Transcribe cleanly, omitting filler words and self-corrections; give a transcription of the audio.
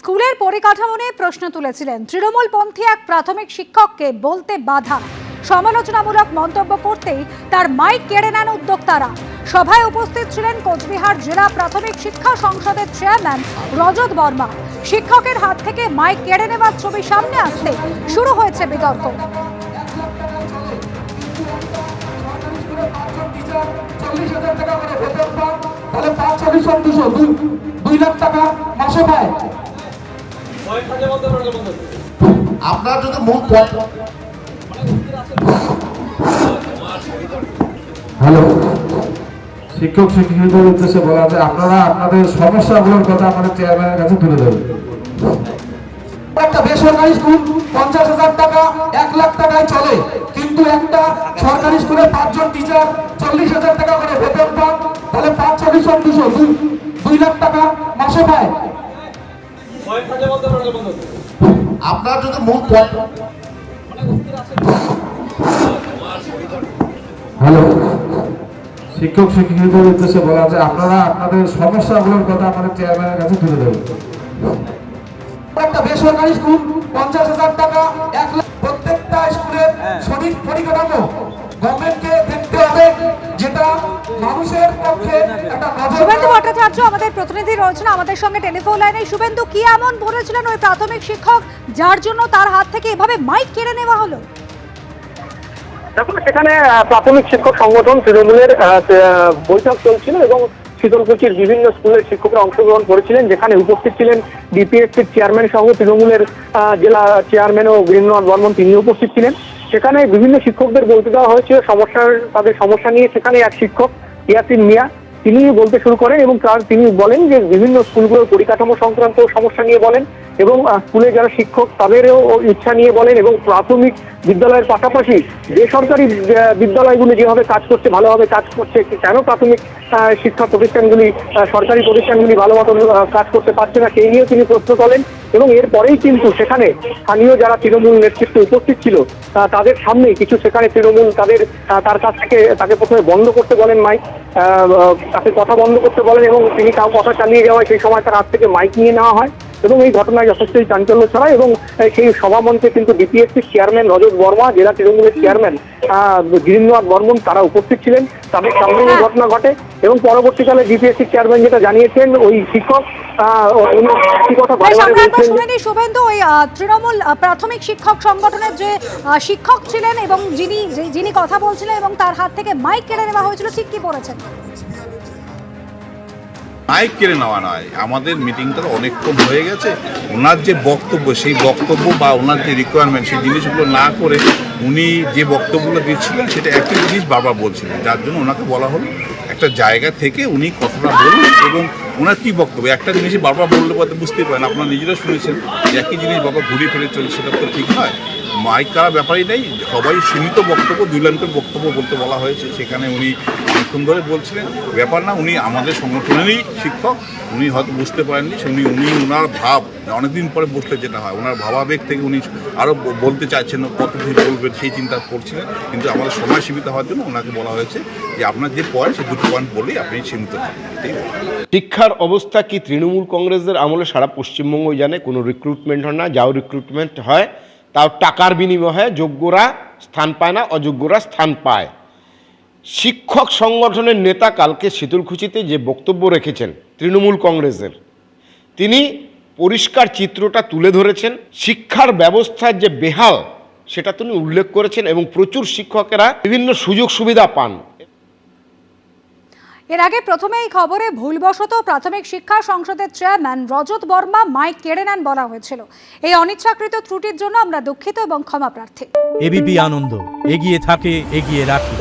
স্কুলের পরিকাঠামো নিয়ে প্রশ্ন তুলেছিলেন তৃণমূলপন্থী এক প্রাথমিক শিক্ষককে বলতে বাধা। সমালোচনামূলক মন্তব্য করতেই তার মাইক কেড়ে নেন উদ্যোক্তারা। সভায় উপস্থিত ছিলেন কোচবিহার জেলা প্রাথমিক শিক্ষা সংসদের চেয়ারম্যান রজত বর্মা। শিক্ষকের হাত থেকে মাইক কেড়ে নেওয়ার ছবি সামনে আসতে শুরু হয়েছে বিতর্ক। আপনার যদি মূল পয়েন্ট হ্যালো শিক্ষক শিক্ষিকাদের উদ্দেশ্যে বলা যায় আপনারা আপনাদের সমস্যাগুলোর কথা আমাদের চেয়ারম্যানের কাছে তুলে ধরুন। একটা বেসরকারি স্কুল 50,000 টাকা 1 লাখ টাকায় চলে, কিন্তু একটা সরকারি স্কুলে 5 জন টিচার 40,000 টাকা করে বেতন পান, তাহলে 5 লাখ টাকা মাসে পায়। আপনার যদি মূল পয়েন্ট হ্যালো শিক্ষক শিক্ষিকাদের উদ্দেশ্যে বলা যায় আপনারা আপনাদের সমস্যাগুলোর কথা আমাদের চেয়ারম্যানের কাছে তুলে ধরুন। একটা বেসরকারি স্কুল 50,000 টাকা 1 লাখ, প্রত্যেকটা স্কুলের সঠিক পরিকাঠামো গভর্নমেন্টকে দেখতে হবে, যেটা মানুষের পক্ষে একটা শুভেন্দু ভট্টাচার্য আমাদের প্রতিনিধি রয়েছেন আমাদের সঙ্গে টেলিফোন লাইনে। শুভেন্দু, কি এমন বলেছিলেন ওই প্রাথমিক শিক্ষক যার জন্য তার হাত থেকে এভাবে মাইক কেড়ে নেওয়া হলো? দেখুন, সেখানে প্রাথমিক শিক্ষক সংগঠন তৃণমূলের বৈঠক চলছিল এবং শীতলকুচির বিভিন্ন স্কুলের শিক্ষকরা অংশগ্রহণ করেছিলেন, যেখানে উপস্থিত ছিলেন ডিপিএসসির চেয়ারম্যান সহ তৃণমূলের জেলা চেয়ারম্যান ও গিরিন্দ্রনাথ বর্মন, তিনি উপস্থিত ছিলেন। সেখানে বিভিন্ন শিক্ষকদের বলতে দেওয়া হয়েছে তাদের সমস্যা নিয়ে। সেখানে এক শিক্ষক ইয়াসিন মিয়া তিনি বলতে শুরু করেন এবং তিনি বলেন যে বিভিন্ন স্কুলগুলোর পরিকাঠামো সংক্রান্ত সমস্যা নিয়ে বলেন এবং স্কুলে যারা শিক্ষক তাদেরও ইচ্ছা নিয়ে বলেন এবং প্রাথমিক বিদ্যালয়ের পাশাপাশি বেসরকারি বিদ্যালয়গুলি যেভাবে কাজ করছে, ভালোভাবে কাজ করছে, কেন প্রাথমিক শিক্ষা প্রতিষ্ঠানগুলি সরকারি প্রতিষ্ঠানগুলি ভালো মতন কাজ করতে পারছে না, সেই নিয়েও তিনি প্রশ্ন তোলেন। এবং এরপরেই কিন্তু সেখানে স্থানীয় যারা তৃণমূল নেতৃত্ব উপস্থিত ছিল তাদের সামনেই কিছু সেখানে তৃণমূল তার কাছ থেকে তাকে প্রথমে বন্ধ করতে বলেন মাইক, তাকে কথা বন্ধ করতে বলেন এবং তিনি কাউ কথা চালিয়ে যাওয়ায় সেই সময় তার হাত থেকে মাইক নিয়ে নেওয়া হয় এবং এই ঘটনায় যথেষ্টই চাঞ্চল্য ছড়ায়। এবং সেই সভামঞ্চে কিন্তু ডিপিএসসির চেয়ারম্যান রজত বর্মা, জেলা তৃণমূলের চেয়ারম্যান গিরিন্দ্রনাথ বর্মন তারা উপস্থিত ছিলেন। তাদের সামনে এই ঘটনা ঘটে এবং পরবর্তীকালে ডিপিএসসির চেয়ারম্যান যেটা জানিয়েছেন, ওই শিক্ষক শুভেন্দু, ওই তৃণমূল প্রাথমিক শিক্ষক সংগঠনের যে শিক্ষক ছিলেন এবং যিনি কথা বলছিলেন এবং তার হাত থেকে মাইক কেড়ে নেওয়া হয়েছিল, ঠিক কি বলেছেন? মাইক কেড়ে নেওয়া নয়, আমাদের মিটিংটা অনেকক্ষণ হয়ে গেছে। ওনার যে বক্তব্য, সেই বক্তব্য বা ওনার যে রিকোয়ারমেন্ট, সেই জিনিসগুলো না করে উনি যে বক্তব্যগুলো দিচ্ছিলেন সেটা একই জিনিস বারবার বলছিলেন, যার জন্য ওনাকে বলা হলো একটা জায়গা থেকে উনি কথাটা বলুন এবং ওনার কী বক্তব্য একটা জিনিসই বারবার বললে পরে বুঝতেই পারেন, আপনারা নিজেরা শুনেছেন একই জিনিস বারবার ঘুরিয়ে ফিরে চলে, সেটা তো ঠিক নয়। মাইক করার ব্যাপারই নেই, সবাই সীমিত বক্তব্য, 2 লাইনের বক্তব্য বলতে বলা হয়েছে। সেখানে উনি অনেকক্ষণ ধরে বলছিলেন, ব্যাপার না, উনি আমাদের সংগঠনেরই শিক্ষক, উনি হয়তো বুঝতে পারেননি। উনি ওনার ভাব অনেকদিন পরে বসলে যেটা হয়, ওনার ভাবাবেগ থেকে উনি আরও বলতে চাইছেন, কতদিন বলবেন সেই চিন্তা করছিলেন, কিন্তু আমাদের সময় সীমিত হওয়ার জন্য ওনাকে বলা হয়েছে যে আপনার যে পয়েন্ট, সেই 2টো পয়েন্ট বললেই আপনি সীমিত হন। ঠিক আছে। শিক্ষার অবস্থা কি তৃণমূল কংগ্রেসদের আমলে সারা পশ্চিমবঙ্গ জানে, কোনো রিক্রুটমেন্ট হয় না, যাও রিক্রুটমেন্ট হয় তাও টাকার বিনিময়ে, যোগ্যরা স্থান পায় না, অযোগ্যরা স্থান পায়। শিক্ষক সংগঠনের নেতা কালকে শীতলকুচিতে যে বক্তব্য রেখেছেন তৃণমূল কংগ্রেসের, তিনি পরিষ্কার চিত্রটা তুলে ধরেছেন। শিক্ষার ব্যবস্থার যে বেহাল সেটা তিনি উল্লেখ করেছেন এবং প্রচুর শিক্ষকেরা বিভিন্ন সুযোগ সুবিধা পান। এর আগে প্রথমে এই খবরে ভুলবশত প্রাথমিক শিক্ষা সংসদের চেয়ারম্যান রজত বর্মা মাইক কেড়ে নেন বলা হয়েছিল। এই অনিচ্ছাকৃত ত্রুটির জন্য আমরা দুঃখিত এবং ক্ষমা প্রার্থী। এবিপি আনন্দ, এগিয়ে থাকে, এগিয়ে রাখে।